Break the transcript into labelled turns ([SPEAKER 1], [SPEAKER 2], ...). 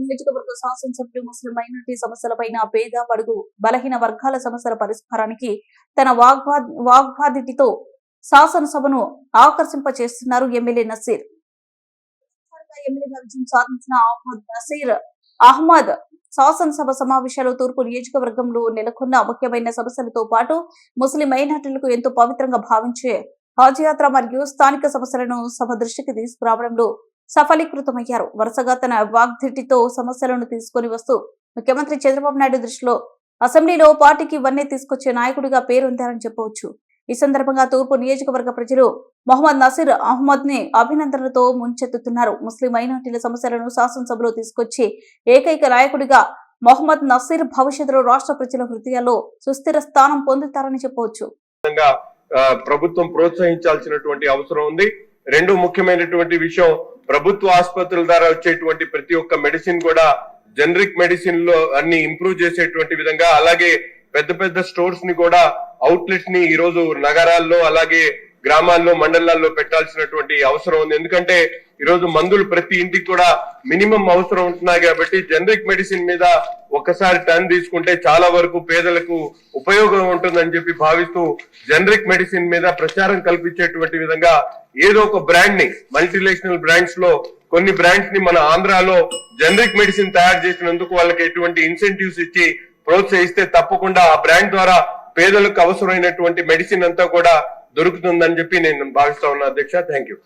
[SPEAKER 1] నియోజకవర్గ శాసనసభ్యులు ముస్లిం మైనారిటీ సమస్యలపైన పేద బడుగు బలహీన వర్గాల సమస్యల పరిష్కారానికి తన వాగ్వాదితో శాసనసభను ఆకర్షింపచేస్తున్నారు ఎమ్మెల్యే నసీర్. ఎమ్మెల్యేగా విజయం సాధించిన నసీర్ అహ్మద్ శాసనసభ సమావేశాలు తూర్పు నియోజకవర్గంలో నెలకొన్న ముఖ్యమైన సమస్యలతో పాటు ముస్లిం మైనారిటీలకు ఎంతో పవిత్రంగా భావించే హజ్ యాత్ర మరియు స్థానిక సమస్యలను సభ దృష్టికి తీసుకురావడంలో సఫలీకృతమయ్యారు. వరుసగా తన వాగ్దాటితో సమస్యలను తీసుకుని వస్తూ ముఖ్యమంత్రి చంద్రబాబు నాయుడు దృష్టిలో అసెంబ్లీలో పార్టీకి వన్నె తీసుకొచ్చే నాయకుడిగా పేరొందారని చెప్పవచ్చు. ఈ సందర్భంగా తూర్పు నియోజకవర్గ ప్రజలు మొహమ్మద్ నసీర్ అహ్మద్ ని అభినందనలతో ముంచెత్తుతున్నారు. ముస్లిం మైనారిటీల సమస్యలను శాసనసభలో తీసుకొచ్చి ఏకైక నాయకుడిగా మొహమ్మద్ నసీర్ భవిష్యత్తులో రాష్ట్ర ప్రజల హృదయాల్లో సుస్థిర స్థానం పొందుతారని చెప్పవచ్చు.
[SPEAKER 2] ప్రభుత్వం ప్రోత్సహించాల్సినటువంటి అవసరం ఉంది. రెండు ముఖ్యమైనటువంటి విషయం, ప్రభుత్వ ఆసుపత్రుల ద్వారా వచ్చేటువంటి ప్రతి ఒక్క మెడిసిన్ కూడా జనరిక్ మెడిసిన్ లో అన్ని ఇంప్రూవ్ చేసేటువంటి విధంగా, అలాగే పెద్ద పెద్ద స్టోర్స్ ని కూడా అవుట్లెట్స్ ని ఈ రోజు నగరాల్లో అలాగే గ్రామాల్లో మండలాల్లో పెట్టాల్సినటువంటి అవసరం ఉంది. ఎందుకంటే ఈ రోజు మందులు ప్రతి ఇంటికి కూడా మినిమం అవసరం ఉంటున్నాయి కాబట్టి జనరిక్ మెడిసిన్ మీద ఒక్కసారి టర్న్ తీసుకుంటే చాలా వరకు పేదలకు ఉపయోగం ఉంటుందని చెప్పి భావిస్తూ జనరిక్ మెడిసిన్ మీద ప్రచారం కల్పించేటువంటి విధంగా ఏదో ఒక బ్రాండ్ ని, మల్టీనేషనల్ బ్రాండ్స్ లో కొన్ని బ్రాండ్స్ ని మన ఆంధ్రాలో జనరిక్ మెడిసిన్ తయారు చేసినందుకు వాళ్ళకి ఎటువంటి ఇన్సెంటివ్స్ ఇచ్చి ప్రోత్సహిస్తే తప్పకుండా ఆ బ్రాండ్ ద్వారా పేదలకు అవసరమైనటువంటి మెడిసిన్ అంతా కూడా దొరుకుతుందని చెప్పి నేను భావిస్తా ఉన్నా. అధ్యక్ష, థ్యాంక్ యూ.